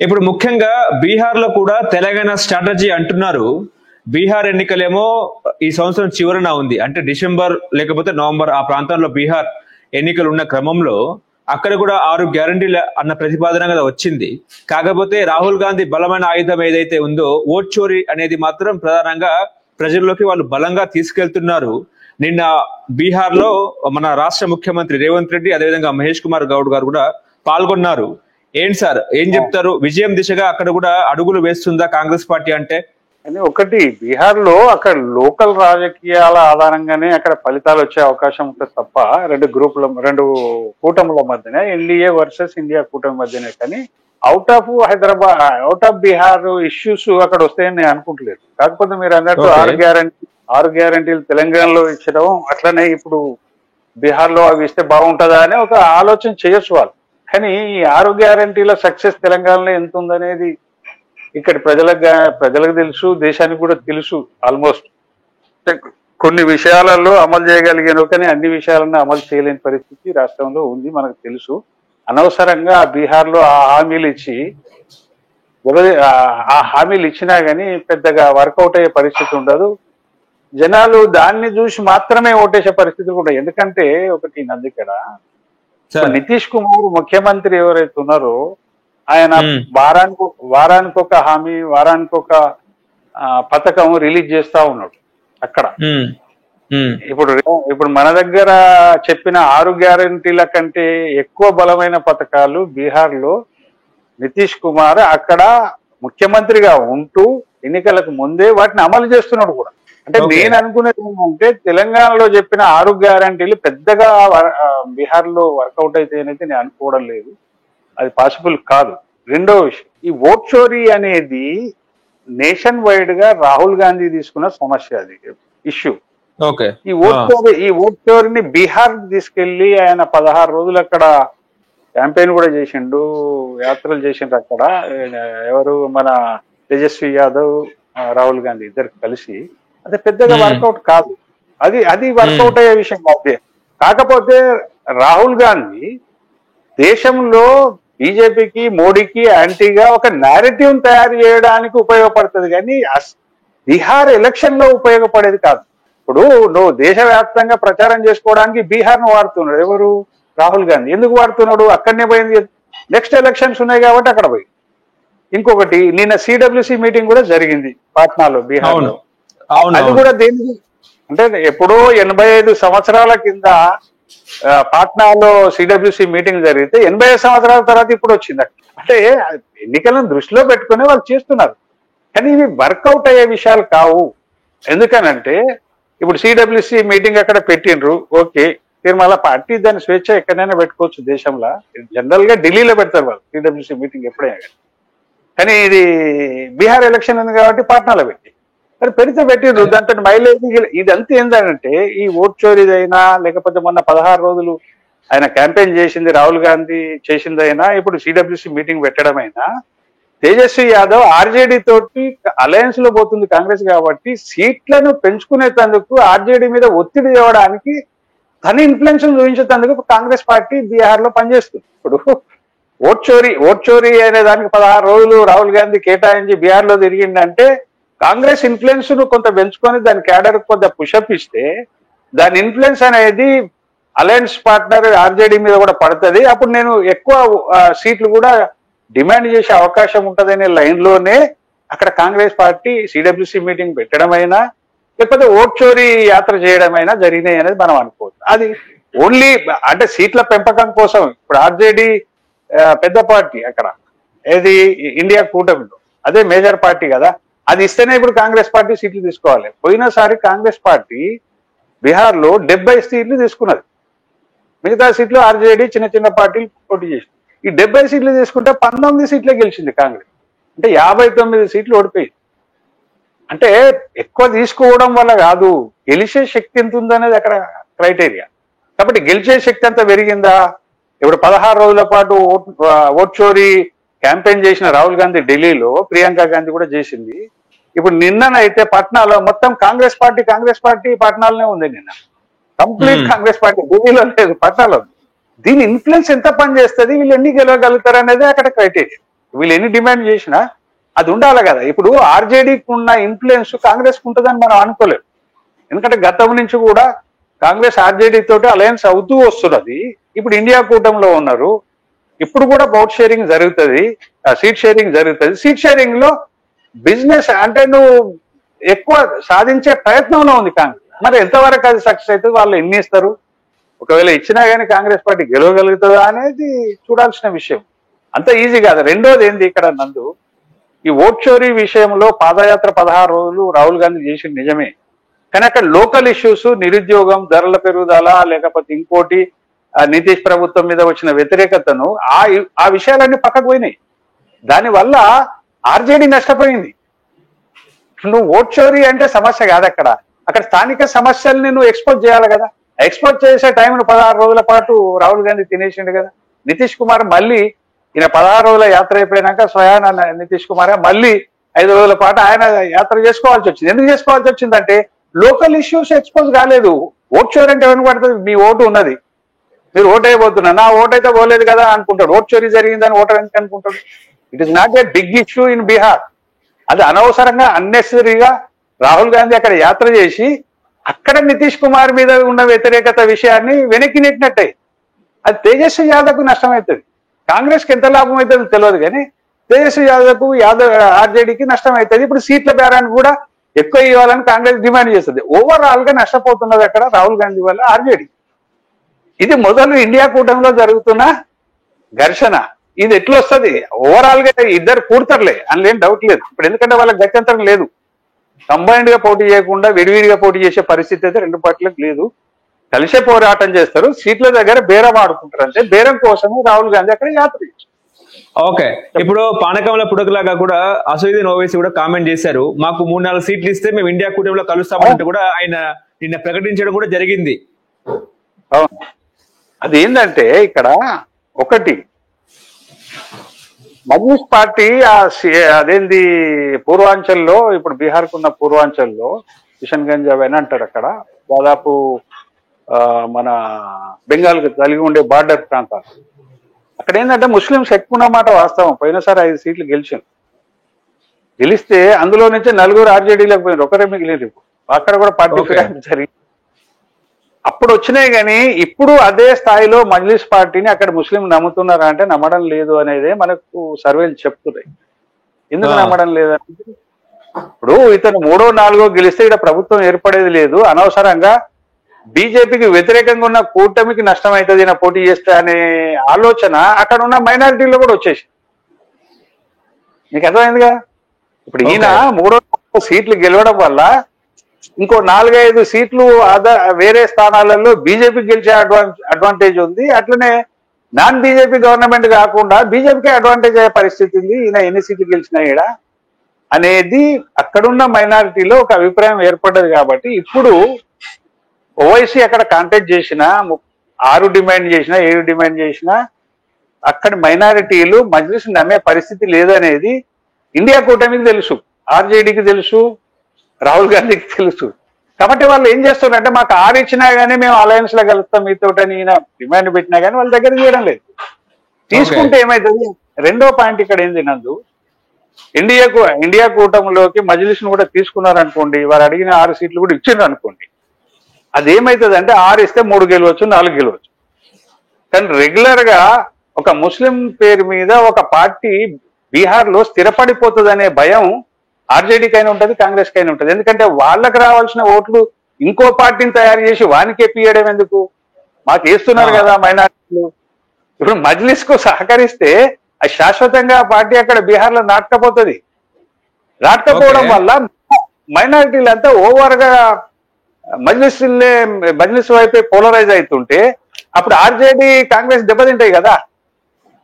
ఇప్పుడు ముఖ్యంగా బీహార్ లో కూడా తెలంగాణ స్ట్రాటజీ అంటున్నారు. బీహార్ ఎన్నికలేమో ఈ సంవత్సరం చివరన ఉంది, అంటే డిసెంబర్ లేకపోతే నవంబర్ ఆ ప్రాంతంలో బీహార్ ఎన్నికలు ఉన్న క్రమంలో అక్కడ కూడా 6 గ్యారంటీలు అన్న ప్రతిపాదన కదా వచ్చింది. కాకపోతే రాహుల్ గాంధీ బలమైన ఆయుధం ఏదైతే ఉందో ఓట్ చోరీ అనేది మాత్రం ప్రధానంగా ప్రజల్లోకి వాళ్ళు బలంగా తీసుకెళ్తున్నారు. నిన్న బీహార్ లో మన రాష్ట్ర ముఖ్యమంత్రి రేవంత్ రెడ్డి అదేవిధంగా మహేష్ కుమార్ గౌడ్ గారు కూడా పాల్గొన్నారు. ఏంటి సార్ ఏం చెప్తారు? విజయం దిశగా అక్కడ కూడా అడుగులు వేస్తుందా కాంగ్రెస్ పార్టీ? అంటే ఒకటి బీహార్ లో అక్కడ లోకల్ రాజకీయాల ఆధారంగానే అక్కడ ఫలితాలు వచ్చే అవకాశం ఉంటుంది తప్ప రెండు కూటముల మధ్యనే, ఎన్డీఏ వర్సెస్ ఇండియా కూటమి మధ్యనే. కానీ out of Hyderabad, out of Bihar issues అక్కడ వస్తాయని నేను అనుకుంటలేదు. కాకపోతే మీరు అన్నట్టు 6 గ్యారంటీలు తెలంగాణలో ఇచ్చడం, అట్లనే ఇప్పుడు బీహార్ లో అవి ఇస్తే బాగుంటుందా అని ఒక ఆలోచన చేయొచ్చు వాళ్ళు. కానీ ఈ 6 గ్యారంటీల సక్సెస్ తెలంగాణలో ఎంత ఉందనేది ఇక్కడ ప్రజలకు తెలుసు, దేశానికి కూడా తెలుసు. ఆల్మోస్ట్ కొన్ని విషయాలలో అమలు చేయగలిగాను, కానీ అన్ని విషయాలను అమలు చేయలేని పరిస్థితి రాష్ట్రంలో ఉంది, మనకు తెలుసు. అనవసరంగా బీహార్ లో ఆ హామీలు ఇచ్చినా గానీ పెద్దగా వర్కౌట్ అయ్యే పరిస్థితి ఉండదు. జనాలు దాన్ని చూసి మాత్రమే ఓటేసే పరిస్థితి కూడా. ఎందుకంటే ఒకటి ఇక్కడ నితీష్ కుమార్ ముఖ్యమంత్రి ఎవరైతే ఉన్నారో ఆయన వారానికి ఒక హామీ, వారానికి ఒక పథకం రిలీజ్ చేస్తా ఉన్నాడు అక్కడ. ఇప్పుడు మన దగ్గర చెప్పిన 6 గ్యారంటీల కంటే ఎక్కువ బలమైన పథకాలు బీహార్ లో నితీష్ కుమార్ అక్కడ ముఖ్యమంత్రిగా ఉంటూ ఎన్నికలకు ముందే వాటిని అమలు చేస్తున్నాడు కూడా. అంటే నేను అనుకునేది ఏంటంటే తెలంగాణలో చెప్పిన 6 గ్యారంటీలు పెద్దగా బీహార్ లో వర్కౌట్ అయితాయనైతే నేను అనుకోవడం లేదు, అది పాసిబుల్ కాదు. రెండో విషయం, ఈ ఓట్ చోరీ అనేది నేషన్ వైడ్ గా రాహుల్ గాంధీ తీసుకున్న సమస్య, అది ఇష్యూ. ఈ ఓట్ చోరీని బీహార్ తీసుకెళ్లి ఆయన 16 రోజులు అక్కడ క్యాంపెయిన్ కూడా చేసిండు, యాత్రలు చేసిండ్రు అక్కడ. ఎవరు మన తేజస్వి యాదవ్, రాహుల్ గాంధీ ఇద్దరు కలిసి. అది పెద్దగా వర్కౌట్ కాదు, అది వర్కౌట్ అయ్యే విషయం కాదు. కాకపోతే రాహుల్ గాంధీ దేశంలో బీజేపీకి, మోడీకి యాంటీగా ఒక నేరేటివ్ తయారు చేయడానికి ఉపయోగపడుతుంది, కానీ బీహార్ ఎలక్షన్ లో ఉపయోగపడేది కాదు. ఇప్పుడు నువ్వు దేశవ్యాప్తంగా ప్రచారం చేసుకోవడానికి బీహార్ ను వాడుతున్నాడు ఎవరు? రాహుల్ గాంధీ. ఎందుకు వాడుతున్నాడు? అక్కడనే పోయింది, నెక్స్ట్ ఎలక్షన్స్ ఉన్నాయి కాబట్టి అక్కడ పోయి. ఇంకొకటి, నిన్న సిడబ్ల్యూసి మీటింగ్ కూడా జరిగింది పాట్నాలో, బీహార్ లో. అది కూడా దేనికి అంటే ఎప్పుడో 85 సంవత్సరాల కింద పాట్నాలో సిడబ్ల్యూసి మీటింగ్ జరిగితే 85 సంవత్సరాల తర్వాత ఇప్పుడు వచ్చింది. అంటే ఎన్నికలను దృష్టిలో పెట్టుకుని వాళ్ళు చేస్తున్నారు, కానీ ఇవి వర్కౌట్ అయ్యే విషయాలు కావు. ఎందుకనంటే ఇప్పుడు సిడబ్ల్యూసి మీటింగ్ అక్కడ పెట్టిండ్రు, ఓకే. మళ్ళీ పార్టీ దాని స్వేచ్ఛ ఎక్కడైనా పెట్టుకోవచ్చు దేశంలో. జనరల్ గా ఢిల్లీలో పెడతారు వాళ్ళు సిడబ్ల్యూసి మీటింగ్ ఎప్పుడైనా. కానీ ఇది బీహార్ ఎలక్షన్ ఉంది కాబట్టి పాట్నాలో పెట్టి పెడితే పెట్టిండ్రు. దాంతో మైలేజ్ ఇదంతా ఏంటంటే ఈ ఓట్ చోరీదైనా, లేకపోతే మొన్న 16 రోజులు ఆయన క్యాంపెయిన్ చేసింది రాహుల్ గాంధీ చేసిందైనా, ఇప్పుడు సిడబ్ల్యూసి మీటింగ్ పెట్టడమైనా, తేజస్వి యాదవ్ ఆర్జేడీ తోటి అలయన్స్ లో పోతుంది కాంగ్రెస్ కాబట్టి సీట్లను పెంచుకునేందుకు ఆర్జేడీ మీద ఒత్తిడి ఇవ్వడానికి, తన ఇన్ఫ్లుయెన్స్ చూపించేందుకు కాంగ్రెస్ పార్టీ బీహార్ లో పనిచేస్తుంది. ఇప్పుడు ఓట్ చోరీ అనే దానికి 16 రోజులు రాహుల్ గాంధీ కేటాయించి బీహార్ లో తిరిగిందంటే కాంగ్రెస్ ఇన్ఫ్లుయెన్స్ ను కొంత పెంచుకొని దాని క్యాడర్ కొంత పుషప్ ఇస్తే దాని ఇన్ఫ్లుయెన్స్ అనేది అలయన్స్ పార్ట్నర్ ఆర్జేడీ మీద కూడా పడుతుంది. అప్పుడు నేను ఎక్కువ సీట్లు కూడా డిమాండ్ చేసే అవకాశం ఉంటుందనే లైన్ లోనే అక్కడ కాంగ్రెస్ పార్టీ సిడబ్ల్యూసి మీటింగ్ పెట్టడమైనా, లేకపోతే ఓట్ చోరీ యాత్ర చేయడమైనా జరిగినాయి అనేది మనం అనుకోవచ్చు. అది ఓన్లీ అంటే సీట్ల పెంపకం కోసం. ఇప్పుడు ఆర్జేడీ పెద్ద పార్టీ అక్కడ, ఏది ఇండియా కూటమిలో, అదే మేజర్ పార్టీ కదా. అది ఇస్తేనే ఇప్పుడు కాంగ్రెస్ పార్టీ సీట్లు తీసుకోవాలి. పోయినసారి కాంగ్రెస్ పార్టీ బీహార్ లో 70 సీట్లు తీసుకున్నది, మిగతా సీట్లు ఆర్జేడీ చిన్న చిన్న పార్టీలు పోటీ చేసింది. ఈ 70 సీట్లు తీసుకుంటే 19 సీట్లే గెలిచింది కాంగ్రెస్. అంటే 59 సీట్లు ఓడిపోయింది. అంటే ఎక్కువ తీసుకోవడం వల్ల కాదు, గెలిచే శక్తి ఎంత ఉందనేది అక్కడ క్రైటీరియా. కాబట్టి గెలిచే శక్తి అంతా పెరిగిందా? ఇప్పుడు 16 రోజుల పాటు ఓట్ చోరీ క్యాంపెయిన్ చేసిన రాహుల్ గాంధీ ఢిల్లీలో, ప్రియాంక గాంధీ కూడా చేసింది. ఇప్పుడు నిన్ననైతే పట్నాలో మొత్తం కాంగ్రెస్ పార్టీ పట్నాలోనే ఉంది. నిన్న కంప్లీట్ కాంగ్రెస్ పార్టీ, ఢిల్లీలో లేదు, పట్నాలో. దీని ఇన్ఫ్లుయెన్స్ ఎంత పని చేస్తుంది, వీళ్ళు ఎన్ని గెలవగలుగుతారు అనేది అక్కడ క్రైటీరియా. వీళ్ళు ఎన్ని డిమాండ్ చేసినా అది ఉండాలి కదా. ఇప్పుడు ఆర్జేడీకి ఉన్న ఇన్ఫ్లుయెన్స్ కాంగ్రెస్ కు ఉంటుందని మనం అనుకోలేము. ఎందుకంటే గతం నుంచి కూడా కాంగ్రెస్ ఆర్జేడీ తోటి అలయన్స్ అవుతూ వస్తున్నది. ఇప్పుడు ఇండియా కూటమిలో ఉన్నారు. ఇప్పుడు కూడా పవర్ షేరింగ్ జరుగుతుంది, సీట్ షేరింగ్ జరుగుతుంది. సీట్ షేరింగ్ లో బిజినెస్ అంటే నువ్వు ఎక్కువ సాధించే ప్రయత్నంలో ఉంది కాంగ్రెస్. మరి ఎంతవరకు అది సక్సెస్ అవుతుంది, వాళ్ళు ఎన్ని ఇస్తారు, ఒకవేళ ఇచ్చినా కానీ కాంగ్రెస్ పార్టీ గెలవగలుగుతుందా అనేది చూడాల్సిన విషయం. అంత ఈజీ కాదు. రెండోది ఏంది ఇక్కడ నందు, ఈ ఓట్ చోరీ విషయంలో పాదయాత్ర 16 రోజులు రాహుల్ గాంధీ చేసింది నిజమే. కానీ అక్కడ లోకల్ ఇష్యూస్, నిరుద్యోగం, ధరల పెరుగుదల, లేకపోతే ఇంకోటి నితీష్ ప్రభుత్వం మీద వచ్చిన వ్యతిరేకతను ఆ విషయాలన్నీ పక్కకు పోయినాయి. దానివల్ల ఆర్జేడీ నష్టపోయింది. నువ్వు ఓట్ చోరీ అంటే సమస్య కాదు అక్కడ స్థానిక సమస్యల్ని నువ్వు ఎక్స్పోజ్ చేయాలి కదా. ఎక్స్పోజ్ చేసే టైంను 16 రోజుల పాటు రాహుల్ గాంధీ తినేసిండు కదా. నితీష్ కుమార్ మళ్ళీ ఈయన 16 రోజుల యాత్ర అయిపోయినాక స్వయాన నితీష్ కుమార్ మళ్ళీ 5 రోజుల పాటు ఆయన యాత్ర చేసుకోవాల్సి వచ్చింది. ఎందుకు చేసుకోవాల్సి వచ్చిందంటే లోకల్ ఇష్యూస్ ఎక్స్పోజ్ కాలేదు. ఓట్ చోరీ అంటే ఎవరికి పడుతుంది? మీ ఓటు ఉన్నది, మీరు ఓటు అయిపోతున్నా, నా ఓటు అయితే పోలేదు కదా అనుకుంటాడు. ఓట్ చోరీ జరిగిందని ఓటర్ ఎందుకు అనుకుంటాడు? It is not a big issue in Bihar. అది అనవసరంగా అన్నెసరీగా రాహుల్ గాంధీ అక్కడ యాత్ర చేసి అక్కడ నితీష్ కుమార్ మీద ఉన్న వ్యతిరేకత విషయాన్ని వెనక్కి నెట్టినట్టే. అది తేజస్వి యాదవ్కు నష్టమవుతుంది. కాంగ్రెస్ కి ఎంత లాభం అవుతుందో తెలియదు, కానీ తేజస్వి యాదవ్కు ఆర్జేడీకి నష్టం అవుతుంది. ఇప్పుడు సీట్ల బేరాన్ని కూడా ఎక్కువ ఇవ్వాలని కాంగ్రెస్ డిమాండ్ చేస్తుంది. ఓవరాల్ గా నష్టపోతున్నది అక్కడ రాహుల్ గాంధీ వల్ల ఆర్జేడీ. ఇది మొదలు ఇండియా కూటమిలో జరుగుతున్న ఘర్షణ. ఇది ఎట్లా వస్తుంది? ఓవరాల్ గా ఇద్దరు కూడతారులే, అందులో డౌట్ లేదు. ఇప్పుడు ఎందుకంటే వాళ్ళకి గత్యంతరం లేదు. కంబైన్డ్ గా పోటీ చేయకుండా విడివిడిగా పోటీ చేసే పరిస్థితి అయితే రెండు పార్టీలకు లేదు. కలిసే పోరాటం చేస్తారు, సీట్ల దగ్గర బేరం ఆడుకుంటారు. అంటే బేరం కోసము రాహుల్ గాంధీ అక్కడ యాత్ర చేస్తారు. ఓకే, ఇప్పుడు పానకంలో పుడకలాగా కూడా అసదుద్దీన్ ఓవైసీ కూడా కామెంట్ చేశారు, మాకు 3-4 సీట్లు ఇస్తే మేము ఇండియా కూటమిలో కలుస్తామంటే కూడా ఆయన నిన్న ప్రకటించడం కూడా జరిగింది. అవును, అది ఏంటంటే ఇక్కడ ఒకటి మజ్లిస్ పార్టీ అదేంది పూర్వాంచల్లో, ఇప్పుడు బీహార్కు ఉన్న పూర్వాంచల్లో కిషన్గంజ్ అవన్నీ అంటారు. అక్కడ దాదాపు మన బెంగాల్కి కలిగి ఉండే బార్డర్ ప్రాంతాలు. అక్కడ ఏంటంటే ముస్లింస్ ఎక్కువ ఉన్నమాట వాస్తవం. పోయినసారి 5 సీట్లు గెలిస్తే అందులో నుంచి 4 ఆర్జేడీలకు పోయినారు, ఒకరే మిగిలిరు. అక్కడ కూడా పార్టీ ఫిరాయింపు జరిగింది. అప్పుడు వచ్చినాయి. కానీ ఇప్పుడు అదే స్థాయిలో మజ్లిస్ పార్టీని అక్కడ ముస్లిం నమ్ముతున్నారా అంటే నమ్మడం లేదు అనేదే మనకు సర్వేలు చెప్తున్నాయి. ఎందుకు నమ్మడం లేదంటే ఇప్పుడు ఇతను 3వ 4వ గెలిస్తే ఇక్కడ ప్రభుత్వం ఏర్పడేది లేదు, అనవసరంగా బీజేపీకి వ్యతిరేకంగా ఉన్న కూటమికి నష్టం అవుతుంది ఈయన పోటీ చేస్తే అనే ఆలోచన అక్కడ ఉన్న మైనారిటీలో కూడా వచ్చేసి. నీకు అర్థమైందిగా? ఇప్పుడు ఈయన 3వ సీట్లు గెలవడం వల్ల ఇంకో 4-5 సీట్లు వేరే స్థానాలలో బీజేపీకి గెలిచే అడ్వాంటేజ్ ఉంది. అట్లనే నాన్ బీజేపీ గవర్నమెంట్ కాకుండా బీజేపీకి అడ్వాంటేజ్ అయ్యే పరిస్థితి ఉంది. ఈయన ఎన్ని సీట్లు గెలిచినా ఈడ అనేది అక్కడున్న మైనారిటీలో ఒక అభిప్రాయం ఏర్పడ్డది. కాబట్టి ఇప్పుడు ఓవైసీ అక్కడ కాంటాక్ట్ చేసినా, 6 డిమాండ్ చేసినా, 7 డిమాండ్ చేసినా అక్కడ మైనారిటీలు మజ్లిస్ నమ్మే పరిస్థితి లేదనేది ఇండియా కూటమికి తెలుసు, ఆర్జేడీకి తెలుసు, రాహుల్ గాంధీకి తెలుసు. కాబట్టి వాళ్ళు ఏం చేస్తున్నారంటే మాకు 6 ఇచ్చినా కానీ మేము అలయన్స్ లో కలుస్తాం మీతోటని ఈయన డిమాండ్ పెట్టినా కానీ వాళ్ళ దగ్గర చేయడం లేదు. తీసుకుంటే ఏమైతుంది? రెండో పాయింట్ ఇక్కడ ఏంది నందు, ఇండియా కూటమిలోకి మజ్లిస్ ను కూడా తీసుకున్నారనుకోండి, వారు అడిగిన 6 సీట్లు కూడా ఇచ్చిండ్రు అనుకోండి, అదేమవుతుంది అంటే 6 ఇస్తే 3 గెలవచ్చు, 4 గెలవచ్చు. కానీ రెగ్యులర్ గా ఒక ముస్లిం పేరు మీద ఒక పార్టీ బీహార్ లో స్థిరపడిపోతుంది అనే భయం ఆర్జేడీకి అయినా ఉంటుంది, కాంగ్రెస్ కి అయినా ఉంటుంది. ఎందుకంటే వాళ్ళకి రావాల్సిన ఓట్లు ఇంకో పార్టీని తయారు చేసి వానికి ఎప్పియడం ఎందుకు? మాకు వేస్తున్నారు కదా మైనారిటీలు. ఇప్పుడు మజ్లిస్ కు సహకరిస్తే అది శాశ్వతంగా పార్టీ అక్కడ బీహార్ లో నాటకపోతుంది. నాటకపోవడం వల్ల మైనారిటీలు అంతా ఓవర్ గా మజ్లిస్ వైపే పోలరైజ్ అవుతుంటే అప్పుడు ఆర్జేడీ కాంగ్రెస్ దెబ్బతింటాయి కదా.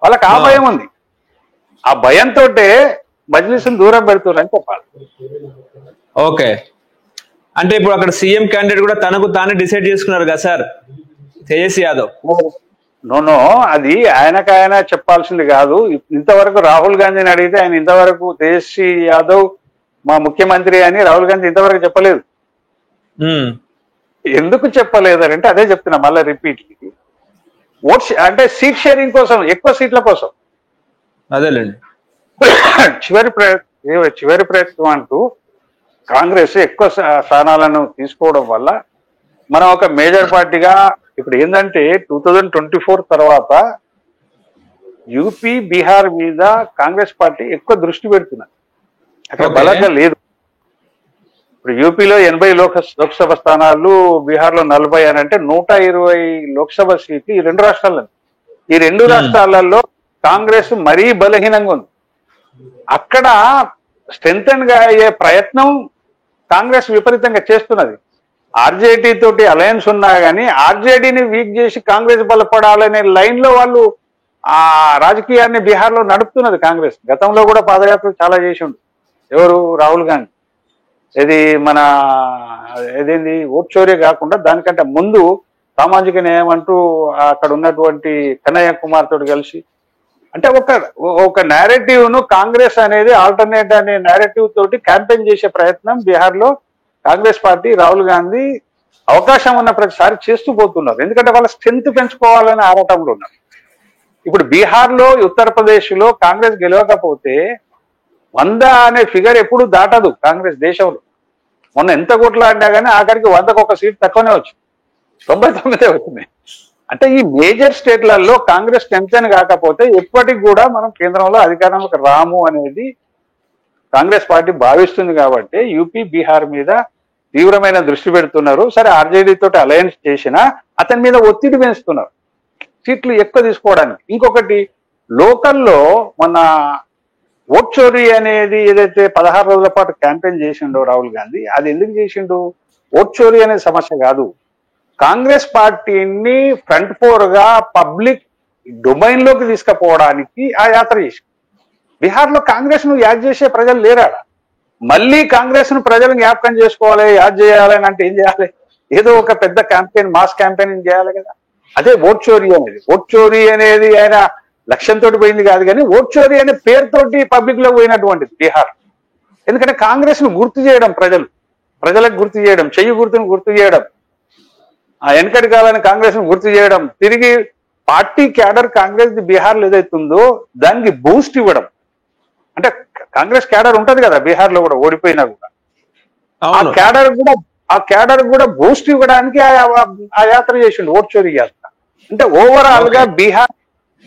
వాళ్ళకి ఆ భయం ఉంది. ఆ భయంతో మజ్లిస్ దూరం పెడుతున్నారు అని చెప్పాలి. ఓకే, అంటే ఇప్పుడు అక్కడ సీఎం క్యాండిడేట్ కూడా తనకు తానే డిసైడ్ చేసుకున్నారు కదా సార్, తేజస్వి యాదవ్. నో, అది ఆయన చెప్పాల్సింది కాదు. ఇంతవరకు రాహుల్ గాంధీని అడిగితే ఆయన ఇంతవరకు తేజస్వి యాదవ్ మా ముఖ్యమంత్రి అని రాహుల్ గాంధీ ఇంతవరకు చెప్పలేదు. ఎందుకు చెప్పలేదంటే అదే చెప్తున్నా మళ్ళీ రిపీట్. ఓట్స్ అంటే సీట్ షేరింగ్ కోసం, ఎక్కువ సీట్ల కోసం. అదేలేండి. చివరి ప్రయత్నం అంటూ కాంగ్రెస్ ఎక్కువ స్థానాలను తీసుకోవడం వల్ల మనం ఒక మేజర్ పార్టీగా ఇప్పుడు ఏంటంటే 2024 తర్వాత యూపీ బీహార్ మీద కాంగ్రెస్ పార్టీ ఎక్కువ దృష్టి పెడుతున్నది. అక్కడ బలంగా లేదు. ఇప్పుడు యూపీలో 80 లోక్సభ స్థానాలు, బీహార్లో 40 అని అంటే 120 లోక్సభ సీట్లు ఈ రెండు రాష్ట్రాల్లో. ఈ రెండు రాష్ట్రాలలో కాంగ్రెస్ మరీ బలహీనంగా ఉంది. అక్కడ స్ట్రెంథెన్ గా అయ్యే ప్రయత్నం కాంగ్రెస్ విపరీతంగా చేస్తున్నది. ఆర్జేడీ తోటి అలయన్స్ ఉన్నా కానీ ఆర్జేడీని వీక్ చేసి కాంగ్రెస్ బలపడాలనే లైన్ లో వాళ్ళు ఆ రాజకీయాన్ని బీహార్లో నడుపుతున్నది కాంగ్రెస్. గతంలో కూడా పాదయాత్ర చాలా చేసి ఉంది. ఎవరు? రాహుల్ గాంధీ. ఇది మన ఏదేంది ఓట్ చోరీ కాకుండా దానికంటే ముందు సామాజిక న్యాయం అంటూ అక్కడ ఉన్నటువంటి కన్నయ్య కుమార్ తోటి కలిసి అంటే ఒక నేరేటివ్ ను కాంగ్రెస్ అనేది ఆల్టర్నేట్ అనే నేరేటివ్ తోటి క్యాంపెయిన్ చేసే ప్రయత్నం బీహార్లో కాంగ్రెస్ పార్టీ, రాహుల్ గాంధీ అవకాశం ఉన్న ప్రతిసారి చేస్తూ పోతున్నారు. ఎందుకంటే వాళ్ళ స్ట్రెంత్ పెంచుకోవాలని ఆరాటంలో ఉన్నారు. ఇప్పుడు బీహార్లో, ఉత్తరప్రదేశ్ లో కాంగ్రెస్ గెలవకపోతే 100 అనే ఫిగర్ ఎప్పుడు దాటదు కాంగ్రెస్ దేశంలో. మొన్న ఎంత కొట్లాడినా కానీ ఆఖరికి 100కు ఒక సీట్ తక్కువనే వచ్చింది, 99 వచ్చింది. అంటే ఈ మేజర్ స్టేట్లలో కాంగ్రెస్ స్ట్రెంథెన్ కాకపోతే ఎప్పటికి కూడా మనం కేంద్రంలో అధికారంలోకి రాము అనేది కాంగ్రెస్ పార్టీ భావిస్తుంది. కాబట్టి యూపీ, బీహార్ మీద తీవ్రమైన దృష్టి పెడుతున్నారు. సరే, ఆర్జేడీ తోటి అలయన్స్ చేసినా అతని మీద ఒత్తిడి పెంచుతున్నారు సీట్లు ఎక్కువ తీసుకోవడానికి. ఇంకొకటి, లోకల్లో మొన్న ఓట్ చోరీ అనేది ఏదైతే 16 రోజుల పాటు క్యాంపెయిన్ చేసిండో రాహుల్ గాంధీ, అది ఎందుకు చేసిండు? ఓట్ చోరీ అనే సమస్య కాదు, కాంగ్రెస్ పార్టీని ఫ్రంట్ ఫోర్ గా పబ్లిక్ డొమైన్ లోకి తీసుకుపోవడానికి ఆ యాత్ర చేసి. బీహార్లో కాంగ్రెస్ ను యాద్ చేసే ప్రజలు లేరా? మళ్ళీ కాంగ్రెస్ ను ప్రజలు జ్ఞాపకం చేసుకోవాలి, యాద్ చేయాలని అంటే ఏం చేయాలి? ఏదో ఒక పెద్ద క్యాంపెయిన్, మాస్ క్యాంపెయిన్ చేయాలి కదా. అదే ఓట్ చోరీ అనేది. ఓట్ చోరీ అనేది ఆయన లక్ష్యంతో పోయింది కాదు, కానీ ఓట్ చోరీ అనే పేరుతోటి పబ్లిక్ లో పోయినటువంటిది బీహార్. ఎందుకంటే కాంగ్రెస్ ను గుర్తు చేయడం, ప్రజలకు గుర్తు చేయడం, చెయ్యి గుర్తును గుర్తు చేయడం, ఆ వెనకటి కాలాన్ని కాంగ్రెస్ ను గుర్తు చేయడం, తిరిగి పార్టీ క్యాడర్ కాంగ్రెస్ బీహార్లో ఏదైతుందో దానికి బూస్ట్ ఇవ్వడం. అంటే కాంగ్రెస్ క్యాడర్ ఉంటది కదా బీహార్ లో కూడా, ఓడిపోయినా కూడా ఆ క్యాడర్ కూడా బూస్ట్ ఇవ్వడానికి ఆ యాత్ర చేసిండు, ఓట్ చోరీ యాత్ర. అంటే ఓవరాల్ గా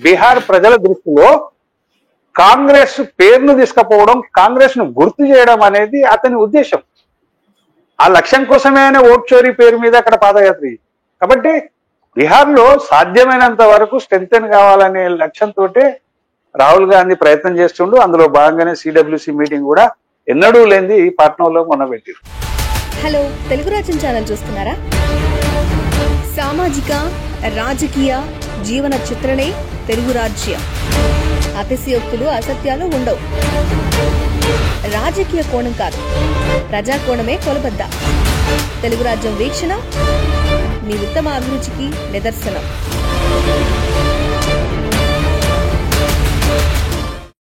బీహార్ ప్రజల దృష్టిలో కాంగ్రెస్ పేరును తీసుకుపోవడం, కాంగ్రెస్ ను గుర్తు చేయడం అనేది అతని ఉద్దేశం. ఆ లక్ష్యం కోసమే ఆయన ఓట్ చోరీ పేరు మీద అక్కడ పాదయాత్ర. కాబట్టి బీహార్లో సాధ్యమైనంత వరకు స్ట్రెంథెన్ కావాలనే లక్ష్యంతో రాహుల్ గాంధీ ప్రయత్నం చేస్తుండు. అందులో భాగంగానే సిడబ్ల్యూసి మీటింగ్ కూడా ఎన్నడూ లేనిది పాట్నాలో మొన్న పెట్టారు. హలో, తెలుగు రాజ్యం ఛానల్ చూస్తున్నారా? సామాజిక, రాజకీయ, జీవన చిత్రణే తెలుగు రాజ్యం. అతిశయోక్తులు, అసత్యాలు ఉండవు. రాజకీయ కోణం కాదు, ప్రజా కోణమే కొలబద్ద. తెలుగు రాజ్యం వీక్షణ మీ ఉత్తమ అభిరుచికి నిదర్శనం.